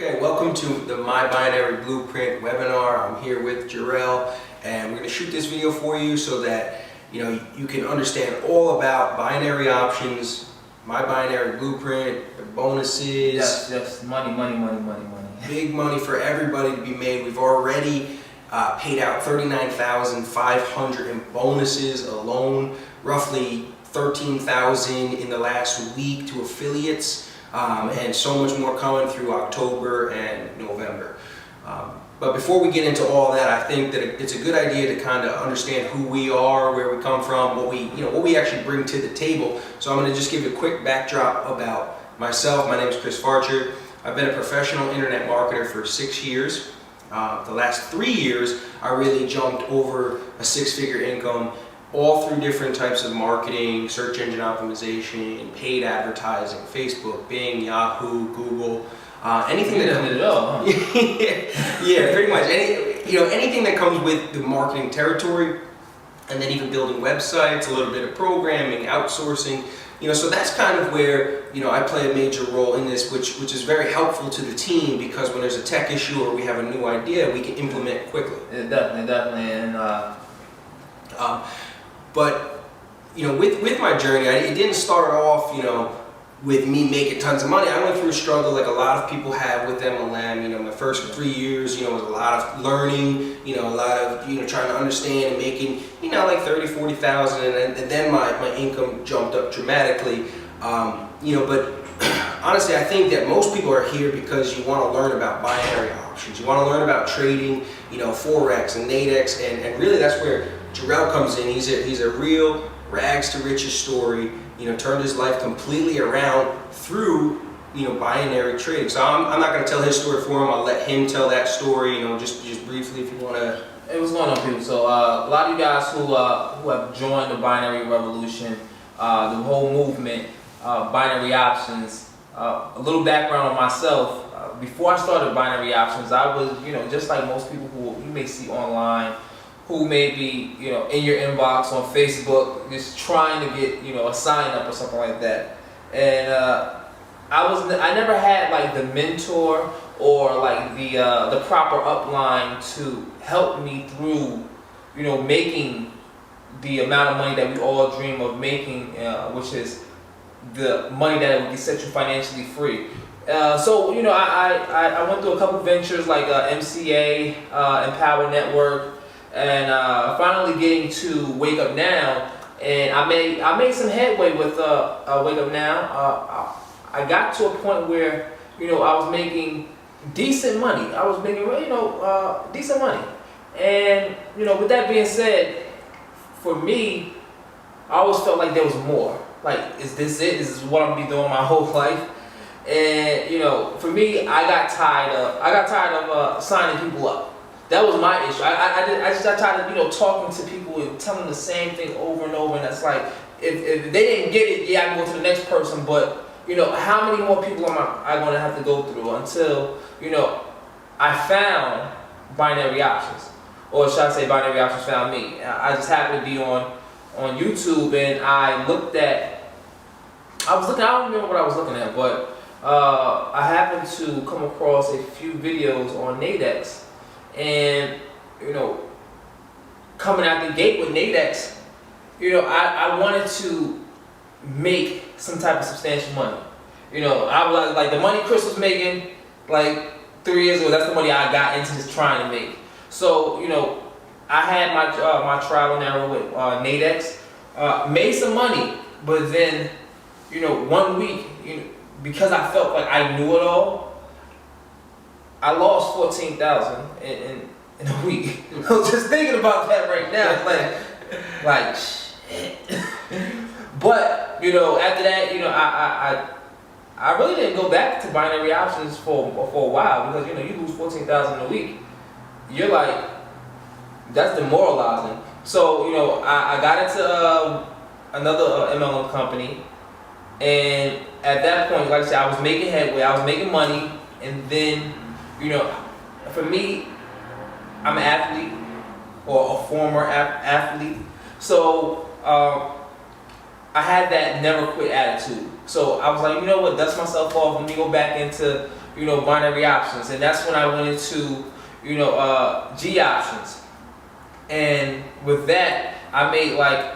Okay, welcome to the My Binary Blueprint webinar. I'm here with Jarrell, and we're going to shoot this video for you so that you can understand all about binary options, My Binary Blueprint, the bonuses. Yes, money. Big money for everybody to be made. We've already paid out $39,500 in bonuses alone, roughly $13,000 in the last week to affiliates. And so much more coming through October and November. But before we get into all that, I think that it's a good idea to kind of understand who we are, where we come from, what we actually bring to the table. So I'm going to just give you a quick backdrop about myself. My name is Chris Farcher. I've been a professional internet marketer for 6 years. The last 3 years, I really jumped over a six-figure income, all through different types of marketing, search engine optimization, paid advertising, Facebook, Bing, Yahoo, Google, anything that comes. Yeah, pretty much. Anything that comes with the marketing territory, and then even building websites, a little bit of programming, outsourcing. So that's kind of where I play a major role in this, which is very helpful to the team, because when there's a tech issue or we have a new idea, we can implement it quickly. Definitely, and but with my journey, it didn't start off with me making tons of money. I went through a struggle like a lot of people have with MLM. My first 3 years, was a lot of learning, a lot of trying to understand and making like 30,000-40,000, and then my income jumped up dramatically. But honestly, I think that most people are here because you want to learn about binary options. You want to learn about trading, Forex and Nadex, and really that's where Jarrell comes in. He's a real rags to riches story. Turned his life completely around through binary trading. So I'm not going to tell his story for him. I'll let him tell that story. Just briefly, if you want to. Hey, what's going on, people? So a lot of you guys who have joined the binary revolution, the whole movement, binary options. A little background on myself. Before I started binary options, I was just like most people who you may see online, who may be, in your inbox on Facebook, just trying to get, a sign up or something like that. And I never had like the mentor or like the proper upline to help me through, making the amount of money that we all dream of making, which is the money that would set you financially free. So I went through a couple ventures like MCA, Empower Network, and finally getting to Wake Up Now, and I made some headway with Wake Up Now. I got to a point where I was making decent money. I was making decent money, and with that being said, for me, I always felt like there was more. Like, is this it? Is this what I'm gonna be doing my whole life? And for me, I got tired of signing people up. That was my issue. I just got tired of talking to people and telling them the same thing over and over. And it's like, if they didn't get it, yeah, I can go to the next person. But how many more people am I going to have to go through until I found binary options, or should I say, binary options found me? I just happened to be on YouTube, and I don't remember what I was looking at, but I happened to come across a few videos on Nadex. And coming out the gate with Nadex, I wanted to make some type of substantial money. I was like the money Chris was making like 3 years ago. That's the money I got into just trying to make. So I had my trial and error with Nadex, made some money, but then 1 week, because I felt like I knew it all, I lost 14,000 in a week. I was just thinking about that right now. Like shit. But after that, I really didn't go back to binary options for a while, because you lose 14,000 in a week. You're like, that's demoralizing. So I got into another MLM company, and at that point, like I said, I was making headway. I was making money, and then. For me, I'm an athlete, or a former athlete, so I had that never quit attitude. So I was like, dust myself off, let me go back into, binary options, and that's when I went into, G options. And with that, I made like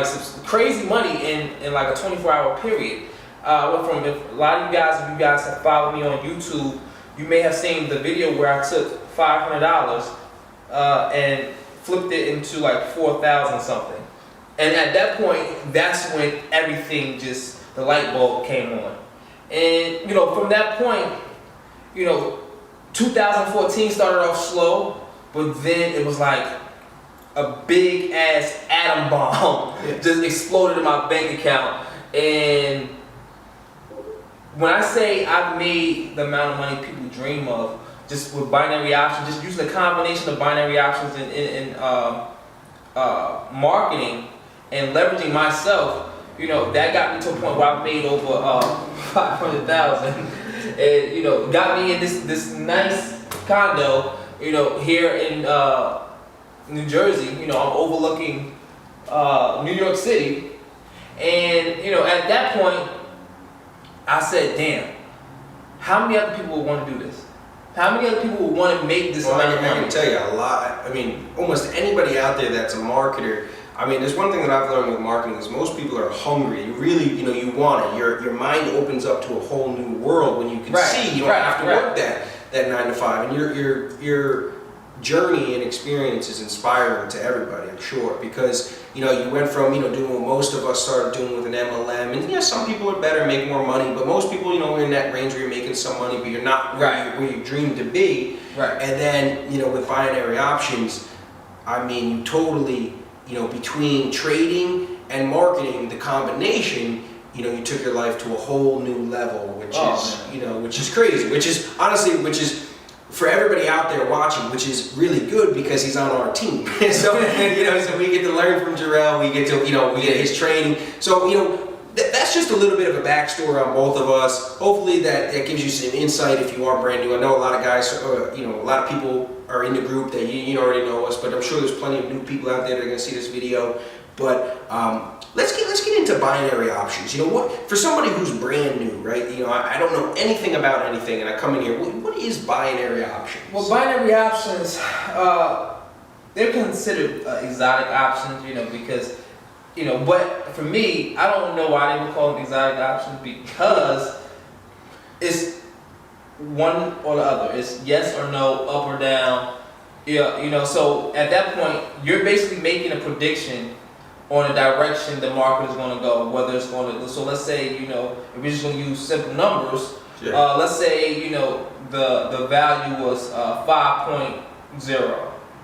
some crazy money in like a 24-hour period. Went from, if a lot of you guys, if you guys have followed me on YouTube, you may have seen the video where I took $500 and flipped it into like 4,000 something. And at that point, that's when everything the light bulb came on. And from that point, 2014 started off slow, but then it was like a big ass atom bomb just exploded in my bank account. And when I say I've made the amount of money people dream of just with binary options, just using a combination of binary options in marketing and leveraging myself, that got me to a point where I've made over 500,000, and got me in this nice condo, here in New Jersey. I'm overlooking New York City, and at that point, I said, "Damn, how many other people would want to do this? How many other people would want to make this amount of money?" I can tell you a lot. I mean, almost anybody out there that's a marketer. I mean, there's one thing that I've learned with marketing is most people are hungry. You really, you want it. Your mind opens up to a whole new world when you can see you don't have to work that 9 to 5, and your journey and experience is inspiring to everybody, I'm sure, because you went from doing what most of us started doing with an MLM, and some people are better, make more money, but most people are in that range where you're making some money, but you're not where you dream to be. Right. And then with binary options, I mean, you totally between trading and marketing, the combination, you took your life to a whole new level, which is crazy, which is for everybody out there watching, which is really good because he's on our team. So so we get to learn from Jarrell, we get to we get his training. So that's just a little bit of a backstory on both of us. Hopefully that gives you some insight if you are brand new. I know a lot of guys, a lot of people are in the group that you already know us, but I'm sure there's plenty of new people out there that are going to see this video. But let's get into binary options. What, for somebody who's brand new, right? I don't know anything about anything, and I come in here. What is binary options? Well, binary options, they're considered exotic options, because, but for me, I don't know why they would call them exotic options, because it's one or the other. It's yes or no, up or down. So at that point, you're basically making a prediction on the direction the market is going to go, whether it's going to. So let's say, if we're just going to use simple numbers, let's say, the value was 5.0,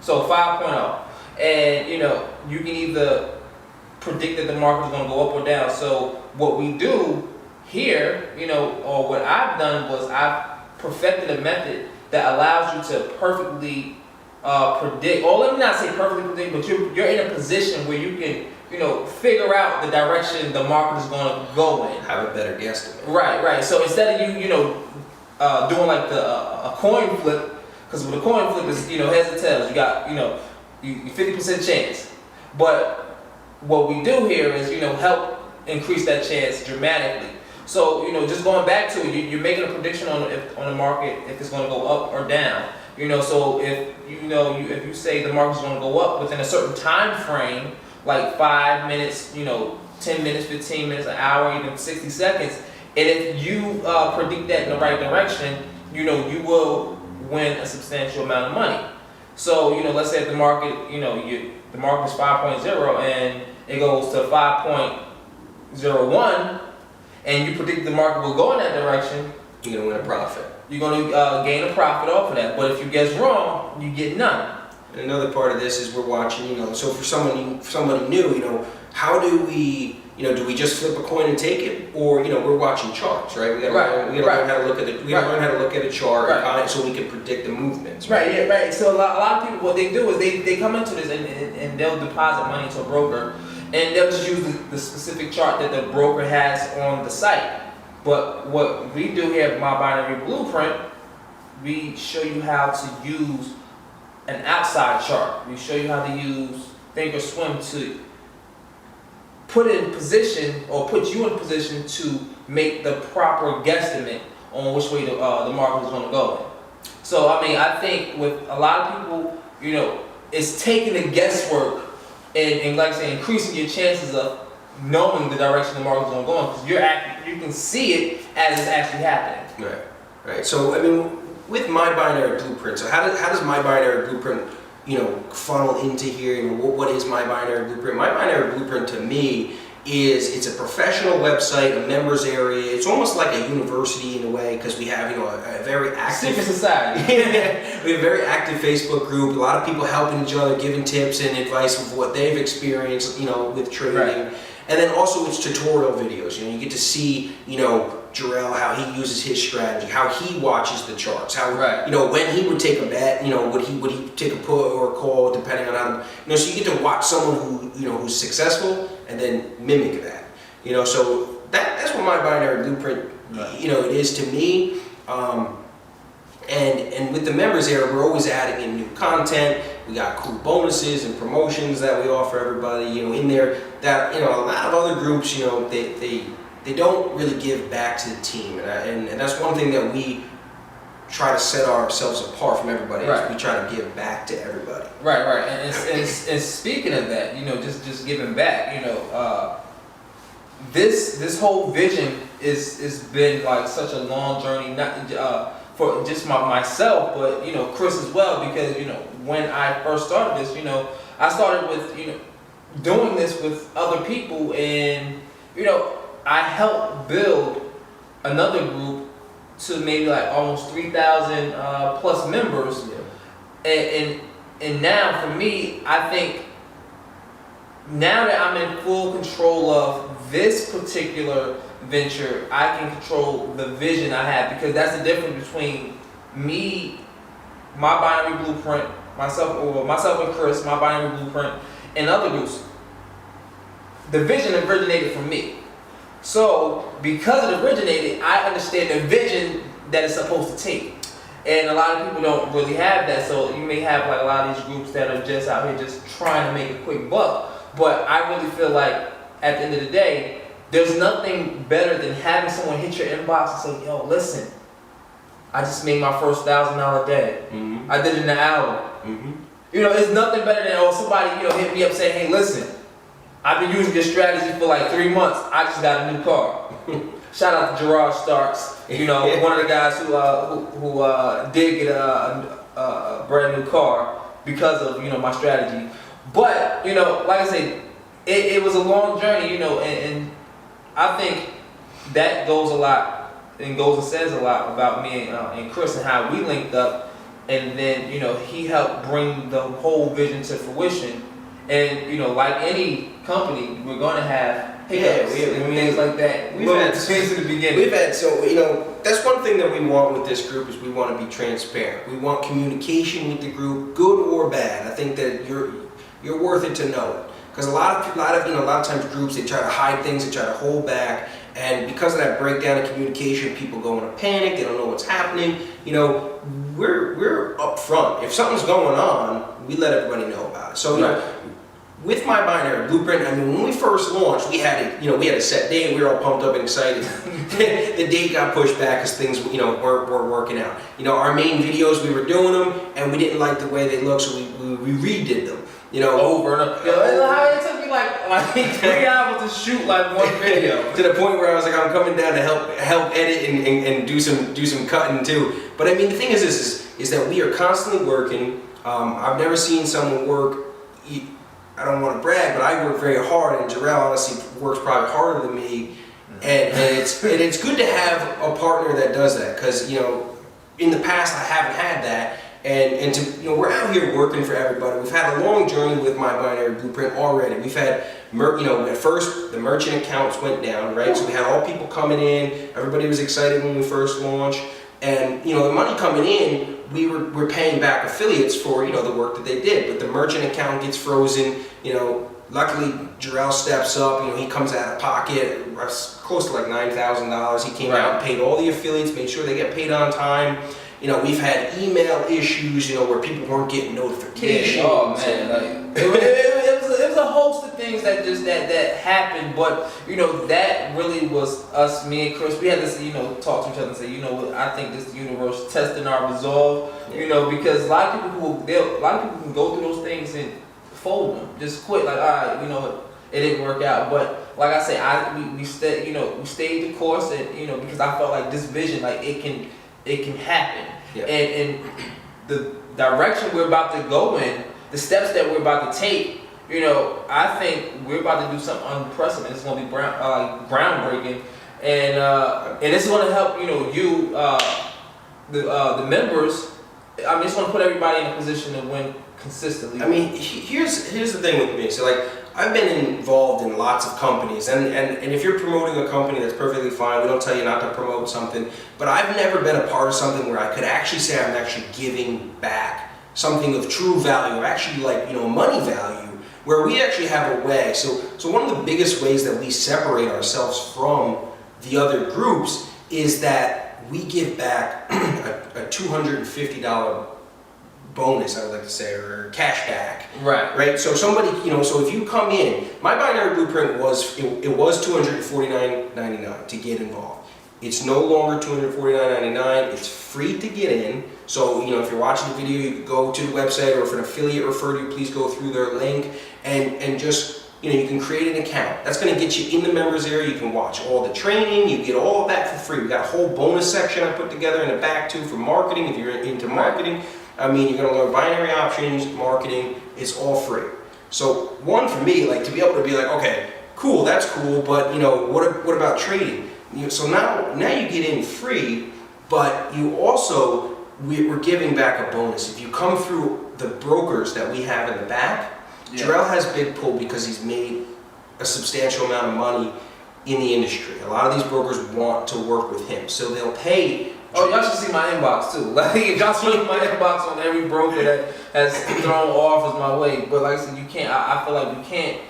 so 5.0, and you can either predict that the market is going to go up or down. So what we do here, or what I've done was I've perfected a method that allows you to perfectly predict, or let me not say perfectly predict, but you're in a position where you can figure out the direction the market is going to go in. Have a better guesstimate. Right. So instead of you doing like a coin flip, because with a coin flip is heads and tails. You got you 50% chance, but what we do here is help increase that chance dramatically. So just going back to it, you're making a prediction on the market if it's going to go up or down. So if if you say the market's going to go up within a certain time frame, like 5 minutes, 10 minutes, 15 minutes, an hour, even 60 seconds, and if you predict that in the right direction, you will win a substantial amount of money. So let's say if the market, the market is 5.0 and it goes to 5.01, and you predict the market will go in that direction, you're gonna win a profit. You're gonna gain a profit off of that. But if you guess wrong, you get none. And another part of this is we're watching, so for somebody new, how do we, do we just flip a coin and take it, or we're watching charts, right? We gotta learn how to look at it. We gotta learn how to look at a chart so we can predict the movements. Right. So a lot of people, what they do is they come into this and they'll deposit money to a broker, and they'll just use the specific chart that the broker has on the site. But what we do here at My Binary Blueprint, we show you how to use an outside chart. We show you how to use Thinkorswim to put it in position, or put you in position to make the proper guesstimate on which way the market was going to go. So I mean, I think with a lot of people, you know, it's taking the guesswork and like I say, increasing your chances of knowing the direction the market's going to go in, because you can see it as it's actually happening. Right. So I mean, with My Binary Blueprint, so how does My Binary Blueprint, you know, funnel into here? You know, what is My Binary Blueprint? My Binary Blueprint to me is, it's a professional website, a members area. It's almost like a university in a way, because we have, you know, a very active Secret society. we have a very active Facebook group. A lot of people helping each other, giving tips and advice of what they've experienced, you know, with trading. Right. And then also it's tutorial videos. You know, you get to see, you know, Jarrell, how he uses his strategy, how he watches the charts, how, Right. you know, when he would take a bet, you know, would he take a put or a call, depending on how, you know, so you get to watch someone who, you know, who's successful and then mimic that. You know, so that's what My Binary Blueprint, Right. you know, it is to me. And with the members area, we're always adding in new content. We got cool bonuses and promotions that we offer everybody, you know, in there, that, you know, a lot of other groups, you know, they don't really give back to the team. And that's one thing that we try to set ourselves apart from everybody else. Right. We try to give back to everybody. Right. And speaking of that, you know, just giving back, you know, this whole vision is been like such a long journey, not for just myself, but you know, Chris as well, because you know, when I first started this, you know, I started with, you know, doing this with other people, and you know, I helped build another group to maybe like almost 3,000 plus members, and now for me, I think now that I'm in full control of this particular venture, I can control the vision I have, because that's the difference between me, My Binary Blueprint, myself and Chris, My Binary Blueprint, and other groups. The vision originated from me. So because it originated, I understand the vision that it's supposed to take. And a lot of people don't really have that. So you may have like a lot of these groups that are just out here just trying to make a quick buck. But I really feel like at the end of the day, there's nothing better than having someone hit your inbox and say, yo, listen, I just made my first $1,000 day. Mm-hmm. I did it in an hour. Mm-hmm. You know, it's nothing better than, oh, somebody, you know, hit me up saying, hey, listen, I've been using this strategy for like 3 months. I just got a new car. Shout out to Gerard Starks, you know, one of the guys who did get a brand new car because of, you know, my strategy. But, you know, like I said, it was a long journey, you know, and I think that goes a lot and goes and says a lot about me and Chris and how we linked up. And then, you know, he helped bring the whole vision to fruition. And, you know, like any company, we're going to have hiccups and things like that. We've had things in the beginning. We've had, so, you know, that's one thing that we want with this group, is we want to be transparent. We want communication with the group, good or bad. I think that you're worth it to know it. Because a lot of times groups, they try to hide things, they try to hold back, and because of that breakdown in communication, people go into panic, they don't know what's happening. You know, we're up front. If something's going on, we let everybody know about it. So, you know, with My Binary Blueprint, I mean, when we first launched, we had a set date. We were all pumped up and excited. The date got pushed back because things, you know, weren't working out. You know, our main videos, we were doing them, and we didn't like the way they looked, so we redid them. You know, over and over. It took me like 3 hours to shoot like one video. To the point where I was like, I'm coming down to help edit and do some cutting too. But I mean, the thing is that we are constantly working. I've never seen someone work. I don't want to brag, but I work very hard, and Jarrell honestly works probably harder than me. And it's good to have a partner that does that, because, you know, in the past I haven't had that. And to, you know, we're out here working for everybody. We've had a long journey with My Binary Blueprint already. We've had, you know, at first the merchant accounts went down, right? So we had all people coming in. Everybody was excited when we first launched. And, you know, the money coming in, we're paying back affiliates for, you know, the work that they did. But the merchant account gets frozen. You know, luckily Jarrell steps up. You know, he comes out of pocket close to like $9,000. He came out and paid all the affiliates, made sure they get paid on time. You know, we've had email issues, you know, where people weren't getting notifications. Oh man, like, it was there's a host of things that just that happened, but you know that really was us, me and Chris. We had this, you know, talk to each other and say, you know what, I think this universe testing our resolve, you know, because a lot of people can go through those things and fold them, just quit, like, all right, you know what, it didn't work out. But like I say, we stayed the course, and you know, because I felt like this vision, like it can happen, and the direction we're about to go in, the steps that we're about to take, you know, I think we're about to do something unprecedented. It's going to be groundbreaking, and it's going to help, you know, the members. I mean, it's going to put everybody in a position to win consistently. I mean, here's the thing with me. So like, I've been involved in lots of companies, and if you're promoting a company, that's perfectly fine. We don't tell you not to promote something, but I've never been a part of something where I could actually say I'm actually giving back something of true value, or actually, like, you know, money value, where we actually have a way. So one of the biggest ways that we separate ourselves from the other groups is that we give back a $250 bonus, I would like to say, or cash back. Right. So somebody, you know, so if you come in, my binary blueprint was it was $249.99 to get involved. It's no longer $249.99. It's free to get in. So, you know, if you're watching the video, you can go to the website, or if an affiliate referred you, please go through their link and just, you know, you can create an account. That's going to get you in the members area. You can watch all the training. You get all of that for free. We got a whole bonus section I put together in the back too for marketing. If you're into marketing, I mean, you're going to learn binary options, marketing. It's all free. So one, for me, like, to be able to be like, okay, cool, that's cool, but you know, what about trading? You know, so now you get in free, but you also, we're giving back a bonus. If you come through the brokers that we have in the back, Jarrell has big pull because he's made a substantial amount of money in the industry. A lot of these brokers want to work with him, so they'll pay. Oh, y'all should see my inbox too. Like, if y'all see my inbox on every broker that has thrown offers my way. But like I said, you can't. I feel like we can't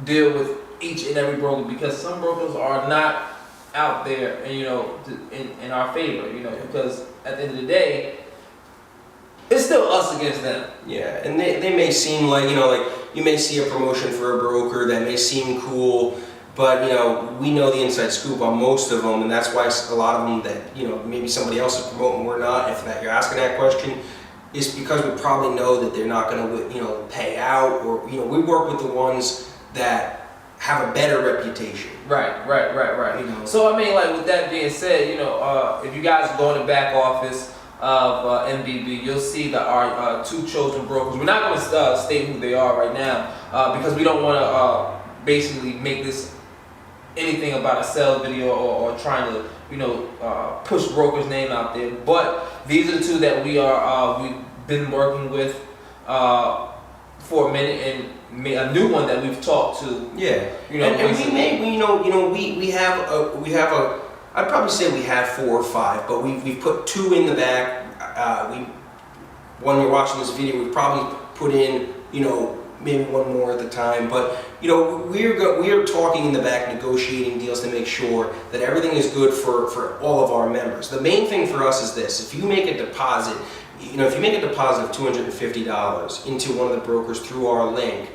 deal with each and every broker, because some brokers are not out there, and you know, in our favor. You know, because at the end of the day, it's still us against them. Yeah, and they may seem like, you know, like, you may see a promotion for a broker that may seem cool, but you know, we know the inside scoop on most of them, and that's why a lot of them that, you know, maybe somebody else is promoting, we're not, if that you're asking that question, is because we probably know that they're not going to, you know, pay out, or, you know, we work with the ones that have a better reputation. Right. You know? So I mean, like, with that being said, you know, if you guys go in the back office of MBB, you'll see that our two chosen brokers, we're not going to state who they are right now, because we don't want to basically make this anything about a sales video, or trying to, you know, push broker's name out there. But these are the two that we've been working with for a minute, and a new one that we've talked to. Yeah, you know, and we have a. I'd probably say we have 4 or 5, but we've put 2 in the back. When we're watching this video, we've probably put in, you know, maybe 1 more at the time. But you know, we're talking in the back, negotiating deals to make sure that everything is good for all of our members. The main thing for us is this: if you make a deposit, you know, if you make a deposit of $250 into one of the brokers through our link,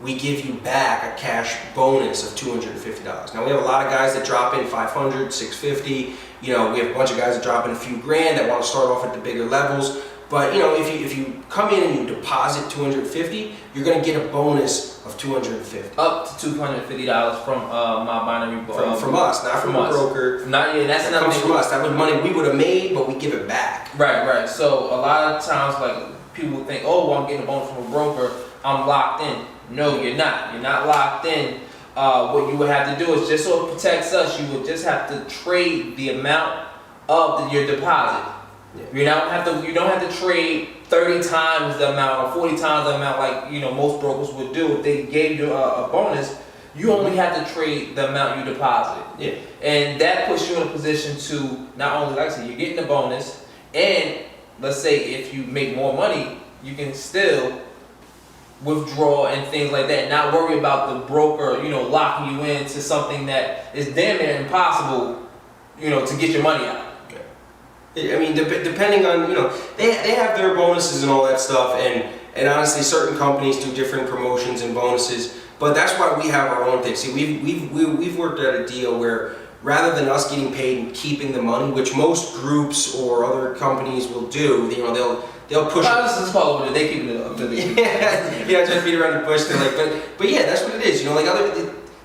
we give you back a cash bonus of $250. Now, we have a lot of guys that drop in $500, $650. You know, we have a bunch of guys that drop in a few grand that want to start off at the bigger levels. But you know, if you come in and you deposit $250, you're going to get a bonus of $250. Up to $250 from my binary from us, not from a broker. Not yeah, that's that comes from us. That was money we would have made, but we give it back. Right. So a lot of times, like, people think, oh, well, I'm getting a bonus from a broker, I'm locked in. No, you're not. You're not locked in. What you would have to do is, just so it protects us, you would just have to trade the amount of your deposit. Yeah. You don't have to trade 30 times the amount or 40 times the amount, like, you know, most brokers would do. If they gave you a bonus, you only have to trade the amount you deposit. Yeah. And that puts you in a position to not only, like I said, you're getting a bonus, and let's say if you make more money, you can still withdraw and things like that, not worry about the broker, you know, locking you into something that is damn near impossible, you know, to get your money out. I mean, depending on, you know, they have their bonuses and all that stuff, And honestly, certain companies do different promotions and bonuses, but that's why we have our own thing. See, we've worked out a deal where rather than us getting paid and keeping the money, which most groups or other companies will do, you know, they'll push. Let's just call it. They keep it up to the. Yeah, just beat around the bush. They're like, but yeah, that's what it is. You know, like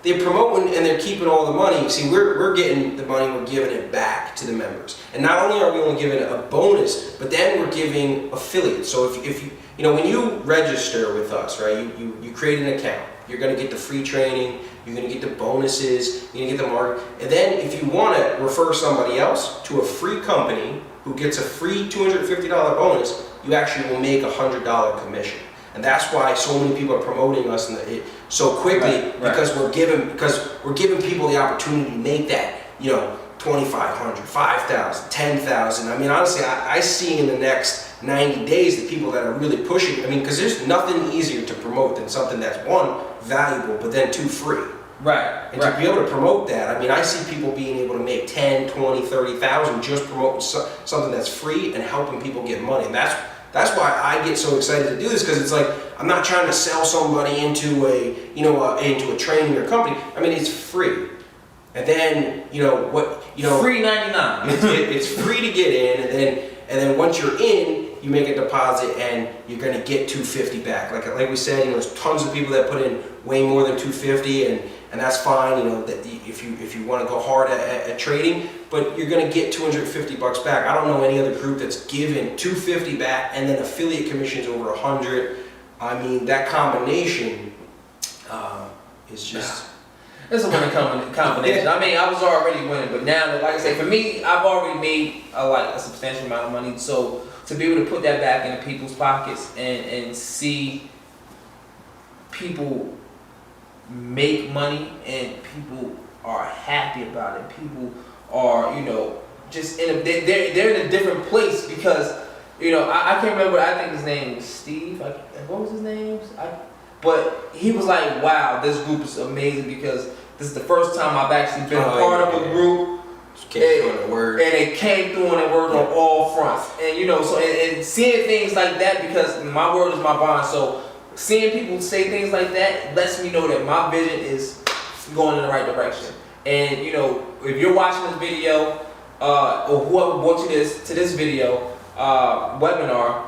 they promote and they're keeping all the money. See, we're getting the money, we're giving it back to the members. And not only are we only giving a bonus, but then we're giving affiliates. So if you know, when you register with us, right, you create an account, you're going to get the free training, you're going to get the bonuses, you're going to get the market. And then if you want to refer somebody else to a free company who gets a free $250 bonus, you actually will make a $100 commission. And that's why so many people are promoting us so quickly, right. because we're giving people the opportunity to make that, you know, 2,500, 5,000, 10,000. I mean, honestly, I see in the next 90 days the people that are really pushing. I mean, because there's nothing easier to promote than something that's one, valuable, but then two, free. Right. And to be able to promote that, I mean, I see people being able to make 10, 20, 30,000 just promoting something that's free and helping people get money. And that's why I get so excited to do this, because it's like I'm not trying to sell somebody into a training or company. I mean, it's free. And then free 99. It's free to get in, and then once you're in, you make a deposit and you're going to get $250 back. Like we said, you know, there's tons of people that put in way more than $250, and that's fine. You know, that if you want to go hard at trading, but you're going to get $250 back. I don't know any other group that's given $250 back and then affiliate commissions over $100. I mean, that combination is just. It's a winning combination. I mean, I was already winning, but now, like I say, for me, I've already made a substantial amount of money. So to be able to put that back into people's pockets and see people make money and people are happy about it. People are, you know, just they're in a different place because, you know, I can't remember. I think his name was Steve. What was his name? But he was like, "Wow, this group is amazing because this is the first time I've actually been a part of a group." And it came through and it worked on all fronts. And you know, so and seeing things like that, because my word is my bond. So seeing people say things like that lets me know that my vision is going in the right direction. And you know, if you're watching this video, or whoever brought you to this video webinar,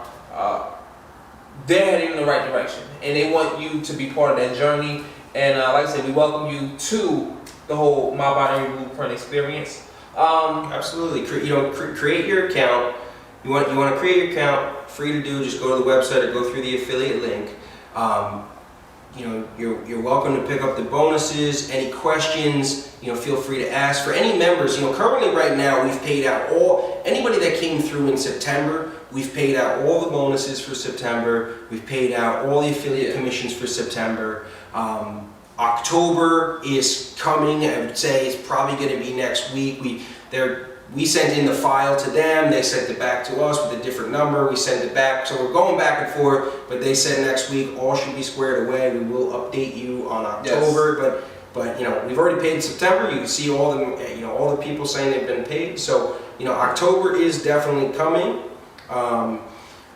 they're heading in the right direction, and they want you to be part of that journey. And like I said, we welcome you to the whole My Binary Blueprint experience. Absolutely. Create your account. You want to create your account, free to do. Just go to the website or go through the affiliate link. You know, you're welcome to pick up the bonuses. Any questions, you know, feel free to ask. For any members, you know, currently right now we've paid out anybody that came through in September. We've paid out all the bonuses for September. We've paid out all the affiliate commissions for September. October is coming. I would say it's probably going to be next week. We sent in the file to them. They sent it back to us with a different number. We sent it back. So we're going back and forth. But they said next week all should be squared away. We will update you on October. Yes. But you know, we've already paid in September. You can see all the people saying they've been paid. So you know, October is definitely coming.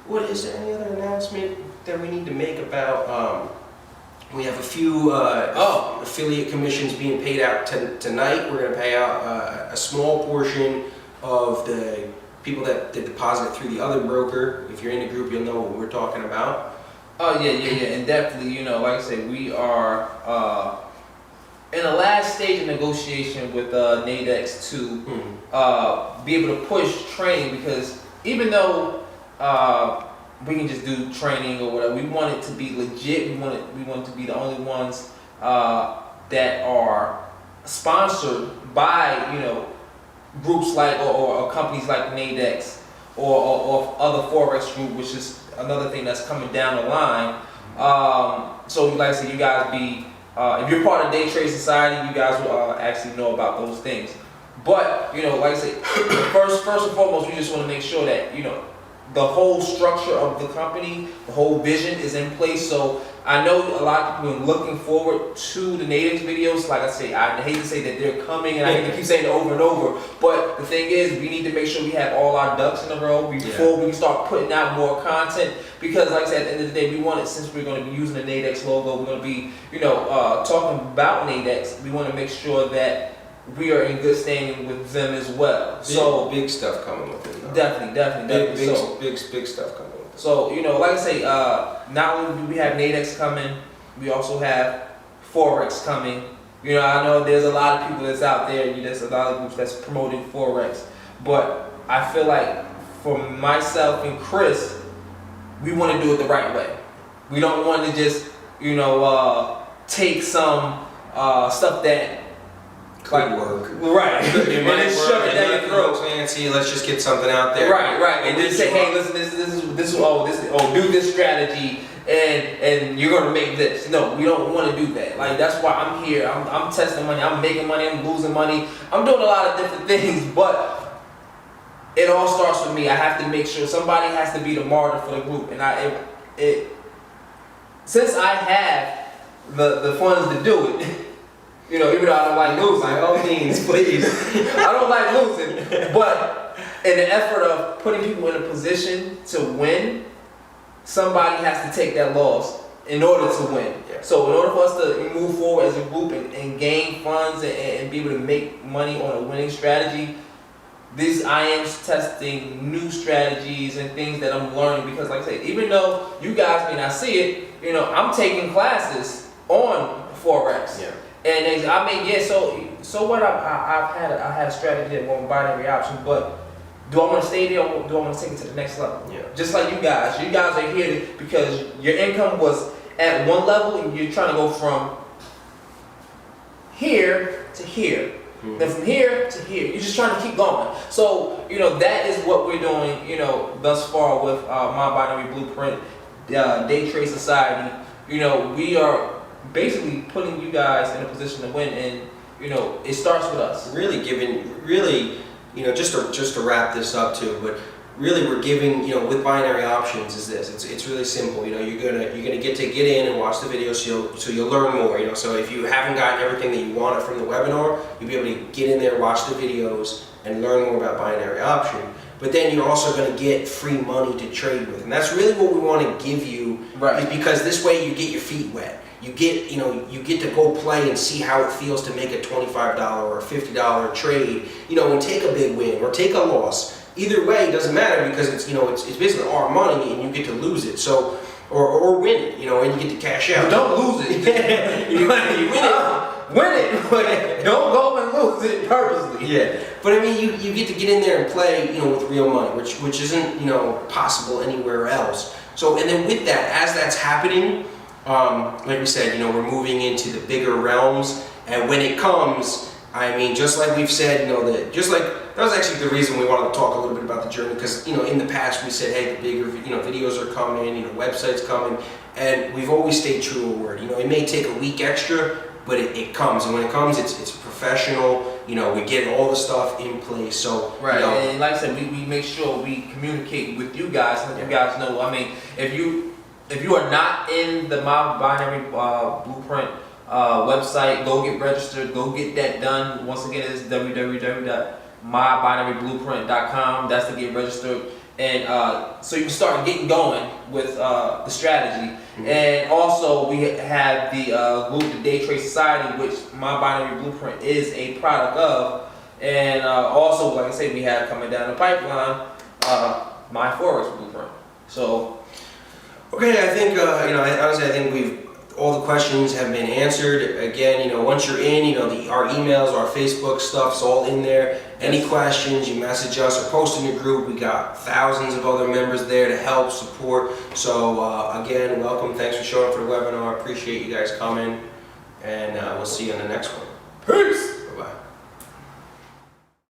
What is there any other announcement that we need to make about? We have a few affiliate commissions being paid out tonight. We're going to pay out a small portion of the people that deposit through the other broker. If you're in the group, you'll know what we're talking about. Oh yeah, and definitely, you know, like I said, we are in the last stage of negotiation with Nadex to be able to push training, because even though we can just do training or whatever, we want it to be legit. We want to be the only ones that are sponsored by, you know, groups like or companies like Nadex or other Forex group, which is another thing that's coming down the line. So like I said, you guys if you're part of Day Trade Society, you guys will actually know about those things. But you know, like I said, first and foremost, we just want to make sure that, you know, the whole structure of the company, the whole vision is in place. So I know a lot of people are looking forward to the Nadex videos. Like I say, I hate to say that they're coming, and I hate to keep saying it over and over. But the thing is, we need to make sure we have all our ducks in a row before we start putting out more content. Because, like I said, at the end of the day, we want it, since we're going to be using the Nadex logo, we're going to be, talking about Nadex. We want to make sure that we are in good standing with them as well. So big stuff coming with it. Definitely. Big stuff coming. So, like I say, not only do we have Nadex coming, we also have Forex coming. I know there's a lot of people that's out there, there's a lot of groups that's promoting Forex. But I feel like for myself and Chris, we want to do it the right way. We don't want to just, take some stuff that Could work. Right. It And then shove it down your throat. Fancy, let's just get something out there. Right. And then say, hey, listen, do this strategy, and you're gonna make this. No, we don't want to do that. Like, that's why I'm here. I'm testing money. I'm making money. I'm losing money. I'm doing a lot of different things, but it all starts with me. I have to make sure somebody has to be the martyr for the group, and since I have the funds to do it. Even though I don't like losing. By all means, please. I don't like losing, but in the effort of putting people in a position to win, somebody has to take that loss in order to win. Yeah. So in order for us to move forward as a group and gain funds and be able to make money on a winning strategy, I am testing new strategies and things that I'm learning, because like I said, even though you guys may not see it, I'm taking classes on Forex. Yeah. And so what? I had a strategy that won't binary option, but do I want to stay there, or do I want to take it to the next level? Yeah. Just like you guys are here because your income was at one level, and you're trying to go from here to here, then from here to here. You're just trying to keep going. So that is what we're doing. Thus far with My Binary Blueprint, Day Trade Society. We are basically putting you guys in a position to win, and it starts with us. Really just to wrap this up too, but really we're giving, with binary options is this. It's really simple. You're gonna get in and watch the video, so you'll learn more. So if you haven't gotten everything that you wanted from the webinar, you'll be able to get in there, watch the videos, and learn more about binary option. But then you're also going to get free money to trade with, and that's really what we want to give you. Right. Is because this way you get your feet wet. You get to go play and see how it feels to make a $25 or $50 trade, and take a big win or take a loss. Either way, it doesn't matter, because it's basically our money, and you get to lose it. So, or win it, and you get to cash out. But don't lose it. you win it. Win it, but don't go and lose it purposely. Yeah, but I mean, you get to get in there and play, with real money, which isn't, possible anywhere else. So, and then with that, as that's happening, like we said, we're moving into the bigger realms, and when it comes, I mean, just like we've said, that was actually the reason we wanted to talk a little bit about the journey, because, in the past we said, hey, the bigger, videos are coming, websites coming, and we've always stayed true to a word. It may take a week extra, but it comes, and when it comes, it's professional. We get all the stuff in place. So right, and like I said, we make sure we communicate with you guys, let you guys know. I mean, if you are not in the My Binary Blueprint website, go get registered, go get that done. Once again, it's www.mybinaryblueprint.com. That's to get registered. And so you can start getting going with the strategy. Mm-hmm. And also we have the group, the Day Trade Society, which My Binary Blueprint is a product of. And also, like I said, we have coming down the pipeline, My Forex Blueprint. So, okay, I think honestly, I think all the questions have been answered. Again, once you're in, our emails, our Facebook stuff's all in there. Any questions, you message us or post in the group. We got thousands of other members there to help, support. So again, welcome. Thanks for showing up for the webinar. Appreciate you guys coming, and we'll see you on the next one. peace. Bye-bye.